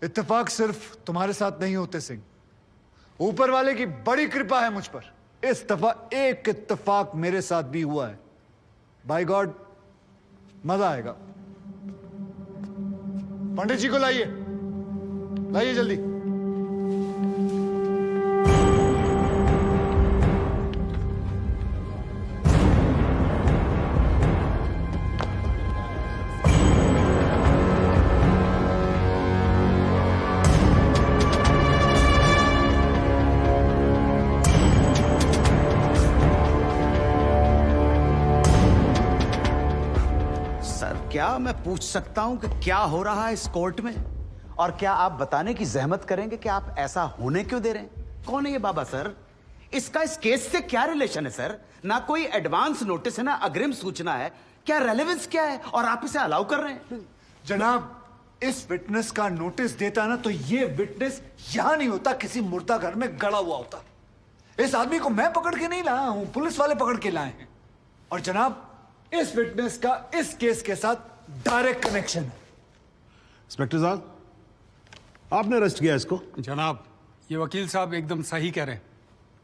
इत्तेफाक सिर्फ तुम्हारे साथ नहीं होते सिंह, ऊपर वाले की बड़ी कृपा है मुझ पर। इस दफा एक इत्तेफाक मेरे साथ भी हुआ है। बाय गॉड, मजा आएगा। पंडित जी को लाइए, लाइए जल्दी। क्या मैं पूछ सकता हूं कि क्या हो रहा है इस कोर्ट में? और क्या आप बताने की जहमत करेंगे कि आप ऐसा होने क्यों दे रहे हैं? कौन है ये बाबा सर? इसका इस केस से क्या रिलेशन है सर? ना कोई एडवांस नोटिस है, ना अग्रिम सूचना है। क्या रेलेवेंस क्या है और आप इसे अलाउ कर रहे हैं? जनाब, इस विटनेस का नोटिस देता ना तो ये विटनेस यहां नहीं होता, किसी मुर्दा घर में गड़ा हुआ होता। इस आदमी को मैं पकड़ के नहीं लाया हूं, पुलिस वाले पकड़ के लाए हैं। और जनाब, इस विटनेस का इस केस के साथ डायरेक्ट कनेक्शन है। इंस्पेक्टर साहब, आपने अरेस्ट किया इसको? जनाब, ये वकील साहब एकदम सही कह रहे हैं।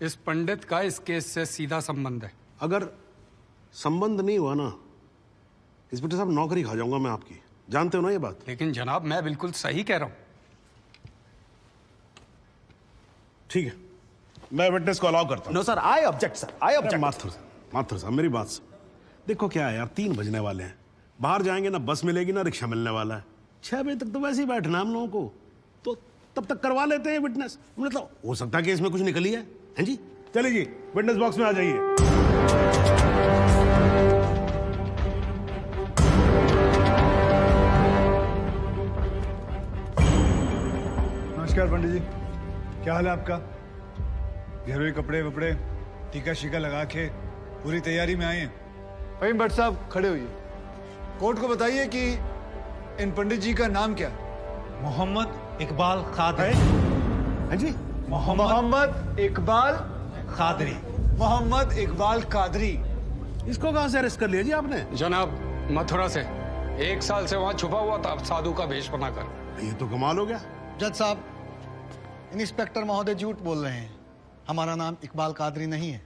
इस पंडित का इस केस से सीधा संबंध है। अगर संबंध नहीं हुआ ना, इंस्पेक्टर साहब, नौकरी खा जाऊंगा मैं आपकी। जानते हो ना ये बात? लेकिन जनाब, मैं बिल्कुल सही कह रहा हूं। ठीक है, मैं विटनेस को अलाउ करता हूं। No sir, I object sir, I object. Mathur साहब, मेरी बात सुन। देखो क्या है यार, 3 बजने वाले हैं, बाहर जाएंगे ना बस मिलेगी ना रिक्शा मिलने वाला है। 6 बजे तक तो वैसे ही बैठना हम लोगों को, तो तब तक करवा लेते हैं विटनेस। मतलब हो सकता है कि इसमें कुछ निकल ही है। हैं जी? चलिए जी, विटनेस बॉक्स में आ जाइए। नमस्कार पंडित जी, क्या हाल है आपका? घरेलू कपड़े वपड़े टीका शीका लगा के पूरी तैयारी में आए हैं। फहीम भट्ट साहब, खड़े होइए। कोर्ट को बताइए कि इन पंडित जी का नाम क्या है? मोहम्मद इकबाल कादरी। हैं जी? मोहम्मद इकबाल कादरी। मोहम्मद इकबाल कादरी। इसको कहां से अरेस्ट कर लिया जी आपने? जनाब, मथुरा से 1 साल से वहां छुपा हुआ था साधु का भेष बनाकर। ये तो कमाल हो गया। जज साहब, इंस्पेक्टर महोदय झूठ बोल रहे हैं। हमारा नाम इकबाल कादरी नहीं है,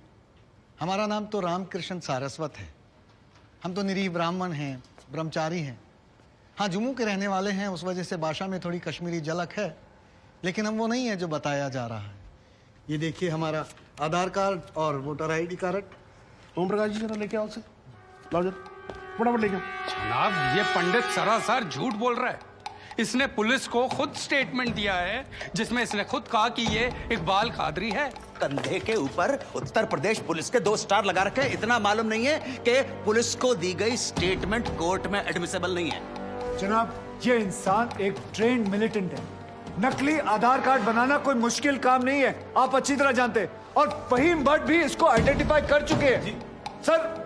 हमारा नाम तो रामकृष्ण सारस्वत है। हम तो निरीह ब्राह्मण हैं, ब्रह्मचारी हैं। हाँ, जम्मू के रहने वाले हैं, उस वजह से भाषा में थोड़ी कश्मीरी झलक है, लेकिन हम वो नहीं है जो बताया जा रहा है। ये देखिए हमारा आधार कार्ड और voter ID card. Om Prakash ji, जरा लेके आओ से, लाओ जरा, फटाफट लेके आओ। जनाब, ये पंडित सरासर झूठ बोल रहा है। इसने पुलिस को खुद स्टेटमेंट दिया है जिसमें इसने खुद कहा कि ये इकबाल कादरी है। कंधे के ऊपर उत्तर प्रदेश पुलिस के 2 स्टार लगा रखे हैं। इतना मालूम नहीं है कि पुलिस को दी गई स्टेटमेंट कोर्ट में एडमिसेबल नहीं है। जनाब, ये इंसान एक ट्रेन्ड मिलिटेंट है। नकली आधार कार्ड बनाना कोई मुश्किल काम नहीं है, आप अच्छी तरह जानते हैं। और फहीम भट्ट भी इसको आइडेंटिफाई कर चुके हैं। सर,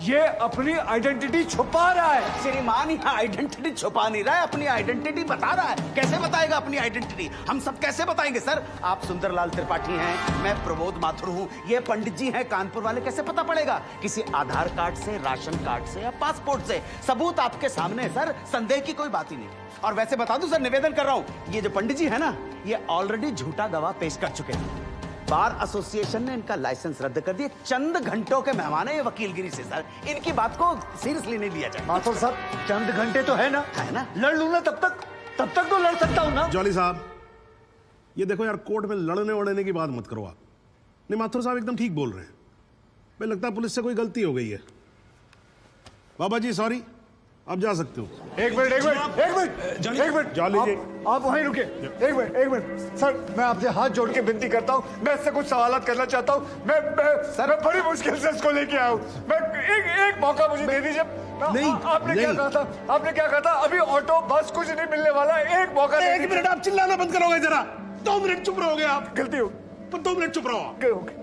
ये अपनी आइडेंटिटी छुपा रहा है। श्रीमान यहाँ आइडेंटिटी छुपा नहीं रहा है, अपनी आइडेंटिटी बता रहा है। कैसे बताएगा अपनी आइडेंटिटी? हम सब कैसे बताएंगे सर? आप सुंदरलाल त्रिपाठी हैं, मैं प्रबोध माथुर हूँ, ये पंडित जी हैं कानपुर वाले। कैसे पता पड़ेगा? किसी आधार कार्ड से, राशन कार्ड से या पासपोर्ट से। सबूत आपके सामने है सर, संदेह की कोई बात ही नहीं। और वैसे बता दूं सर, निवेदन कर रहा हूँ, ये जो पंडित जी है ना, ये ऑलरेडी झूठा गवाह पेश कर चुके हैं। बार एसोसिएशन ने इनका लाइसेंस रद्द कर दिया। चंद घंटों के मेहमान है ये वकीलगिरी से सर, इनकी बात को सीरियसली नहीं लिया जाए। माथुर साहब, चंद घंटे तो है ना, लड़ लूं ना तब तक तो लड़ सकता हूं ना। जॉली साहब, ये देखो यार, कोर्ट में लड़ने वड़ने की बात मत करो आप। नहीं, माथुर साहब एकदम ठीक बोल रहे हैं। मुझे लगता है पुलिस से कोई गलती हो गई है। बाबा जी सॉरी, आप जा सकते हो। एक मिनट जॉली जी, आप वहीं रुके। एक मिनट सर, मैं आपसे हाथ जोड़ के विनती करता हूँ, मैं इससे कुछ सवालात करना चाहता हूँ। मैं बड़ी मुश्किल से इसको लेके आया हूँ। मैं एक मौका मुझे दे दीजिए। नहीं, आपने क्या कहा था? अभी ऑटो बस कुछ नहीं मिलने वाला। एक मौका। 1 मिनट, आप चिल्लाना बंद करोगे जरा? 2 मिनट चुप रहोगे आप? गलती हो, पर 2 मिनट चुप रहो।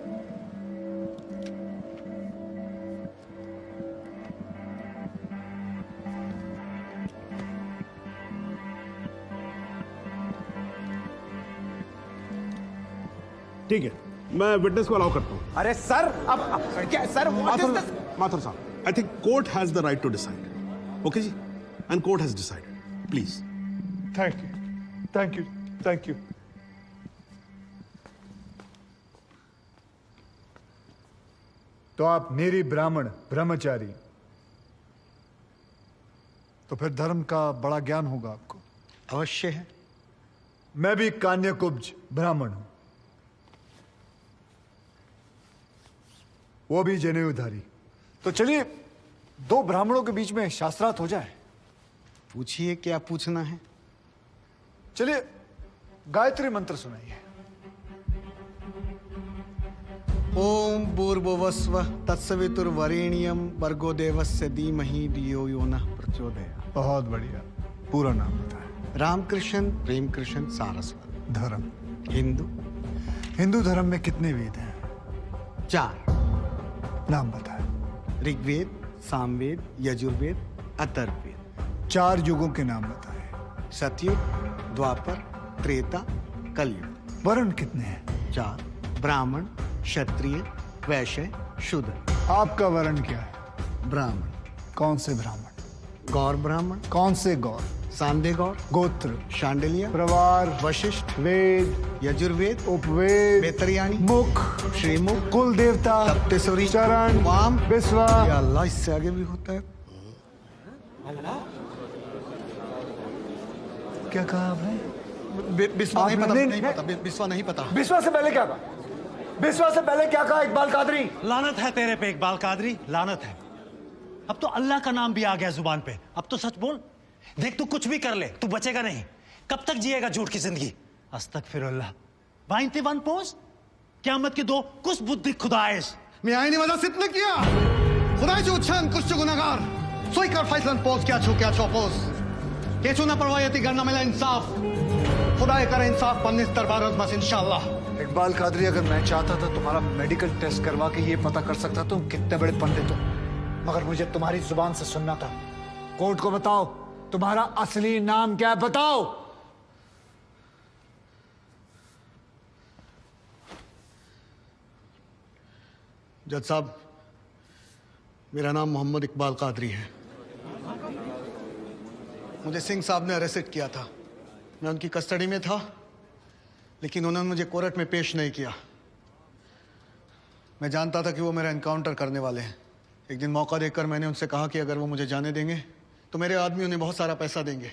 ठीक है, मैं विटनेस को अलाउ करता हूं। अरे सर, अब क्या सर? माथुर साहब, I think court has the right to decide. Okay जी, and court has decided. Please. Thank you. Thank you, thank you. तो आप निरी ब्राह्मण ब्रह्मचारी, तो फिर धर्म का बड़ा ज्ञान होगा आपको। अवश्य है। मैं भी कान्यकुब्ज ब्राह्मण हूं, वो भी जनेऊधारी। तो चलिए दो ब्राह्मणों के बीच में शास्त्रार्थ हो जाए। पूछिए, क्या पूछना है? चलिए गायत्री मंत्र सुनाइए। ओम भूर्भुवस्वः तत्सवितुर्वरेण्यं भर्गो देवस्य धीमहि धियो यो नः प्रचोदयात्। बहुत बढ़िया, पूरा नाम बताएं। रामकृष्ण प्रेमकृष्ण सारस्वत। धर्म? हिंदू। हिंदू धर्म में कितने वेद हैं? 4। नाम बताएं। ऋग्वेद, सामवेद, यजुर्वेद, अथर्ववेद। 4 युगों के नाम बताएं। सतयुग, द्वापर, त्रेता, कलयुग। वर्ण कितने हैं? 4। ब्राह्मण, क्षत्रिय, वैश्य, शूद्र। आपका वर्ण क्या है? ब्राह्मण। कौन से ब्राह्मण? गौर ब्राह्मण। कौन से गौर? सांदे गौर। गोत्र? शांडिल्य। प्रवार? वशिष्ठ। वेद? यजुर्वेद। उपवेद? बेतरियाणी। मुख? श्रीमुख। कुल देवता? सप्तसुरी। चरण? वाम। बिस्वा? या अल्लाह, इससे आगे भी होता है। क्या कहा आपने? बिस्वा नहीं पता, आपने- नहीं पता, बिस्वा नहीं पता। बिस्वा से पहले क्या कहा? बिस्वा से पहले क्या कहा इकबाल कादरी? लानत है तेरे पे इकबाल कादरी, लानत है। अब तो अल्लाह का नाम भी आ गया जुबान पे। अब तो सच बोल। देख तू कुछ भी कर ले, तू बचेगा नहीं। कब तक जिएगा झूठ की जिंदगी? अस्तगफिरुल्लाह। 91 पोज क़यामत की 2 कुछ बुद्धि खुदाइश। मी आईने माझा सिद्ध किया खुदाचे उच्छान कुछ गुनाहगार सोई कर फैसलन पोज क्या छो पोज केचू ना परवायती गणना मिला इंसाफ खुदाए करे इंसाफ पन्नीस दरबार बस इंशाअल्लाह। इकबाल कादरी, अगर मैं चाहता था तुम्हारा मेडिकल टेस्ट करवा के ये पता कर सकता तुम कितने बड़े पंडित हो, मगर मुझे तुम्हारी जुबान से सुनना था। कोर्ट को बताओ तुम्हारा असली नाम क्या है, बताओ। जज साहब, मेरा नाम मोहम्मद इकबाल कादरी है। मुझे सिंह साहब ने अरेस्ट किया था। मैं उनकी कस्टडी में था, लेकिन उन्होंने मुझे कोर्ट में पेश नहीं किया। मैं जानता था कि वो मेरा एनकाउंटर करने वाले हैं। एक दिन मौका देकर मैंने उनसे कहा कि अगर वो मुझे जाने देंगे तो मेरे आदमी उन्हें बहुत सारा पैसा देंगे,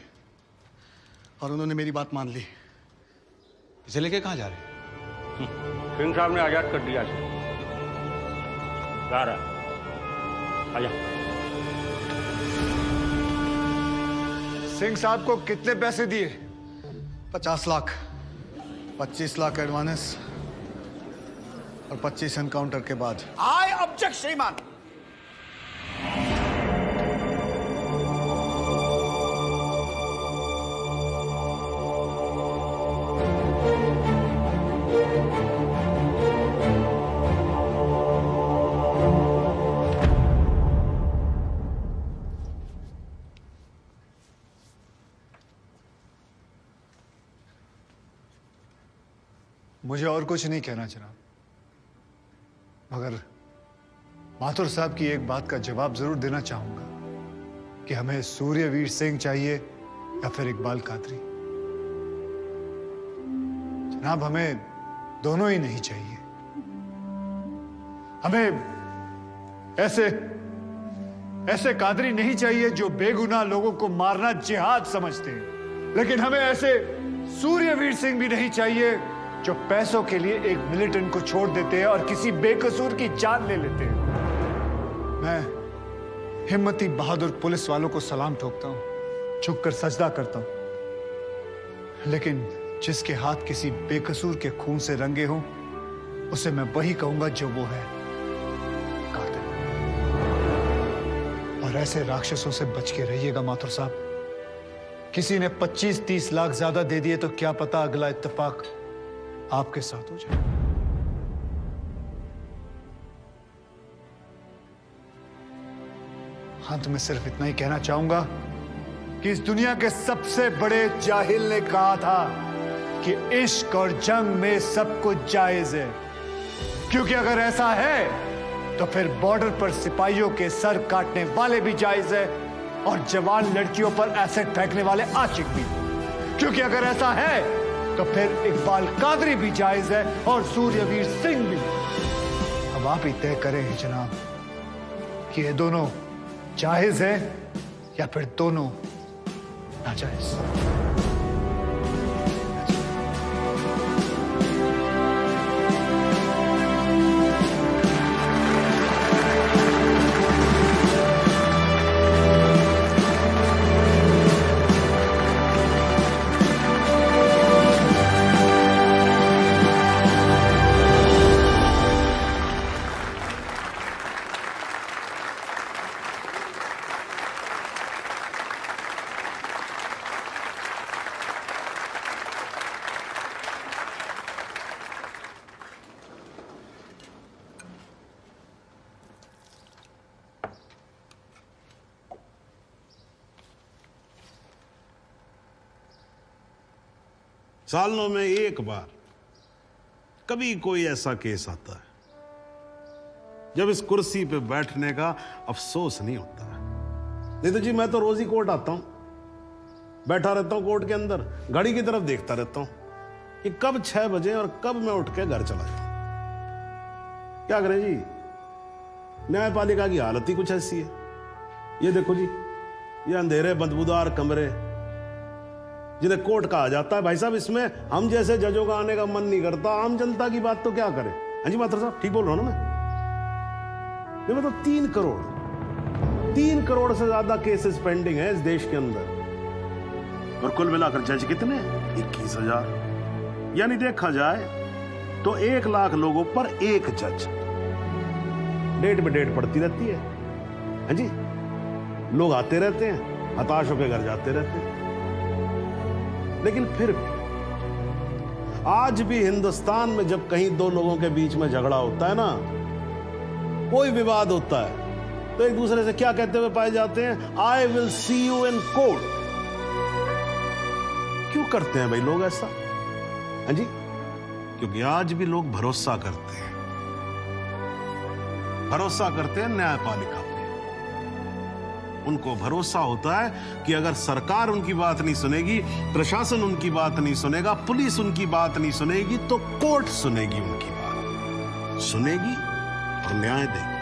और उन्होंने मेरी बात मान ली। इसे लेके कहाँ जा रहे? सिंह साहब ने आजाद कर दिया इसे। जा रहा है। आजा। सिंह साहब को कितने पैसे दिए? 50 लाख, 25 लाख एडवांस और 25 एनकाउंटर के बाद। आई ऑब्जेक्ट श्रीमान। मुझे और कुछ नहीं कहना जनाब, मगर माथुर साहब की एक बात का जवाब जरूर देना चाहूंगा कि हमें सूर्यवीर सिंह चाहिए या फिर इकबाल कादरी। जनाब, हमें दोनों ही नहीं चाहिए। हमें ऐसे कादरी नहीं चाहिए जो बेगुनाह लोगों को मारना जिहाद समझते हैं, लेकिन हमें ऐसे सूर्यवीर सिंह भी नहीं चाहिए जो पैसों के लिए एक मिलिटेंट को छोड़ देते हैं और किसी बेकसूर की जान ले लेते हैं। मैं हिम्मती बहादुर पुलिस वालों को सलाम ठोकता हूं, झुककर सजदा करता हूं, लेकिन जिसके हाथ किसी बेकसूर के खून से रंगे हों, उसे मैं वही कहूंगा जो वो है, कातिल। और ऐसे राक्षसों से बच के रहिएगा माथुर साहब। किसी ने 25-30 लाख ज्यादा दे दिए तो क्या पता अगला इत्तेफाक आपके साथ हो जाए। अंत में सिर्फ इतना ही कहना चाहूंगा कि इस दुनिया के सबसे बड़े जाहिल ने कहा था कि इश्क और जंग में सब कुछ जायज है, क्योंकि अगर ऐसा है तो फिर बॉर्डर पर सिपाहियों के सर काटने वाले भी जायज है और जवान लड़कियों पर एसिड फेंकने वाले आशिक भी। क्योंकि अगर ऐसा है तो फिर इकबाल कादरी भी जायज है और सूर्यवीर सिंह भी। अब आप ही तय करें जनाब कि ये दोनों जायज है या फिर दोनों नाजायज। सालों में एक बार कभी कोई ऐसा केस आता है जब इस कुर्सी पे बैठने का अफसोस नहीं होता है। नहीं तो जी मैं तो रोज ही कोर्ट आता हूं, बैठा रहता हूं कोर्ट के अंदर, घड़ी की तरफ देखता रहता हूं कि कब 6 बजे और कब मैं उठ के घर चला जाऊं। क्या करें जी, न्यायपालिका की हालत ही कुछ ऐसी है। ये देखो जी, ये अंधेरे बदबूदार कमरे जिन्हें कोर्ट कहा जाता है। भाई साहब, इसमें हम जैसे जजों का आने का मन नहीं करता। आम जनता की बात तो क्या करें। हाँ जी माथुर साहब, ठीक बोल रहा हूं ना मैं? मतलब 3 करोड़ से ज्यादा केसेस पेंडिंग है इस देश के अंदर, और कुल मिलाकर जज कितने? 21,000। यानी देखा जाए तो 1 लाख लोगों पर 1 जज। डेट पे डेट पड़ती रहती है। हाँ जी, लोग आते रहते हैं, हताश होकर घर जाते रहते हैं। लेकिन फिर भी आज भी हिंदुस्तान में जब कहीं 2 लोगों के बीच में झगड़ा होता है ना, कोई विवाद होता है, तो एक दूसरे से क्या कहते हुए पाए जाते हैं? I will see you in court. क्यों करते हैं भाई लोग ऐसा? हाँ जी, क्योंकि आज भी लोग भरोसा करते हैं न्यायपालिका पे। उनको भरोसा होता है कि अगर सरकार उनकी बात नहीं सुनेगी, प्रशासन उनकी बात नहीं सुनेगा, पुलिस उनकी बात नहीं सुनेगी, तो कोर्ट सुनेगी उनकी बात, सुनेगी और न्याय देगी।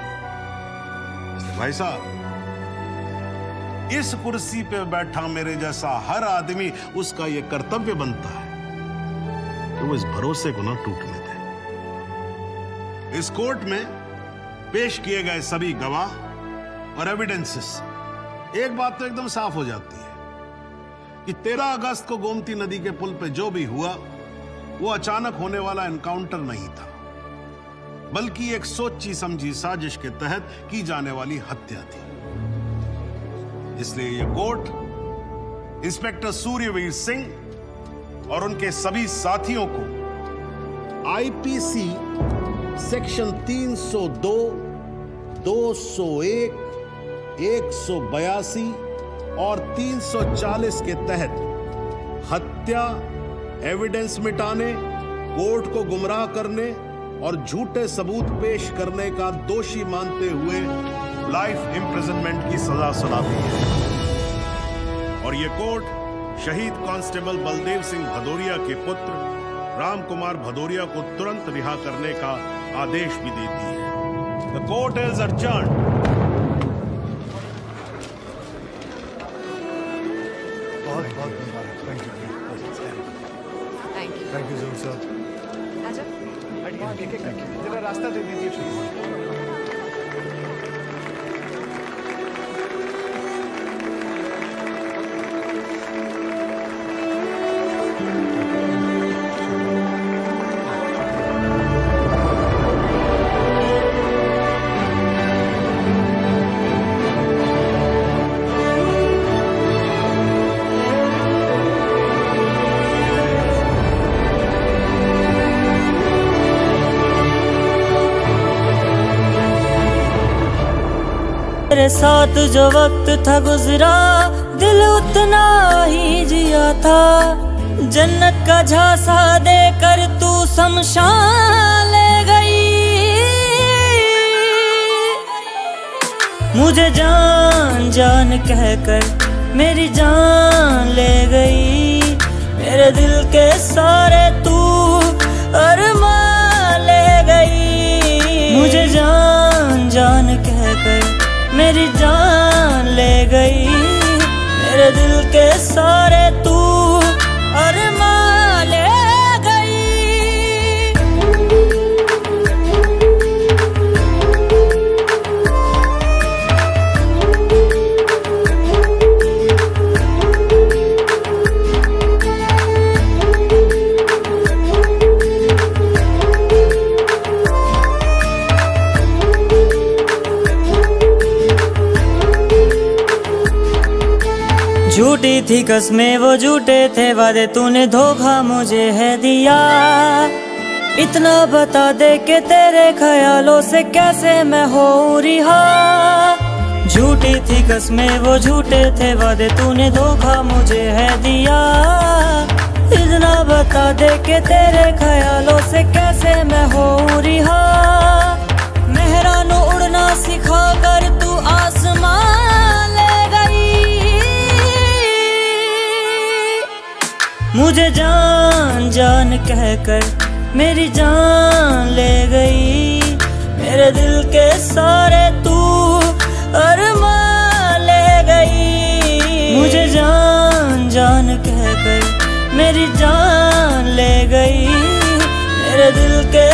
इसलिए भाई साहब, इस कुर्सी पे बैठा मेरे जैसा हर आदमी, उसका यह कर्तव्य बनता है कि वो इस भरोसे को ना टूटने दे। इस कोर्ट में पेश किए गए सभी गवाह और एविडेंसेस, एक बात तो एकदम साफ हो जाती है कि 13 अगस्त को गोमती नदी के पुल पे जो भी हुआ वो अचानक होने वाला एनकाउंटर नहीं था, बल्कि एक सोची समझी साजिश के तहत की जाने वाली हत्या थी। इसलिए ये कोर्ट इंस्पेक्टर सूर्यवीर सिंह और उनके सभी साथियों को आईपीसी सेक्शन 302, 201, 182 और 340 के तहत हत्या, एविडेंस मिटाने, कोर्ट को गुमराह करने और झूठे सबूत पेश करने का दोषी मानते हुए लाइफ इम्प्रिजनमेंट की सजा सुनाती है। और ये कोर्ट शहीद कांस्टेबल बलदेव सिंह भदौरिया के पुत्र राम कुमार भदौरिया को तुरंत रिहा करने का आदेश भी देती है। The court is adjourned। बहुत मुबारक। थैंक यू जोर साहब। जरा रास्ता दे दीजिए प्लीज। तेरे साथ जो वक्त था गुजरा, दिल उतना ही जिया था। जन्नत का झांसा देकर तू शमशान ले गई। मुझे जान जान कहकर मेरी जान ले गई। सारे तू अरमा ले गई। झूठी थी कसमें वो झूठे थे वादे, तूने धोखा मुझे है दिया। इतना बता दे कि तेरे ख्यालों से कैसे मैं हो रिहा। झूठी थी कसमें वो झूठे थे वादे, तूने धोखा मुझे है दिया। इतना बता दे कि तेरे ख्यालों से कैसे मैं हो रिहा। मेहरानों उड़ना सिखा कर तू आसमान ले गई। मुझे जान जान कहकर मेरी जान ले गई। मेरे दिल के सारे तू अरमान ले गई। मुझे जान जान कहकर मेरी जान ले गई। मेरे दिल के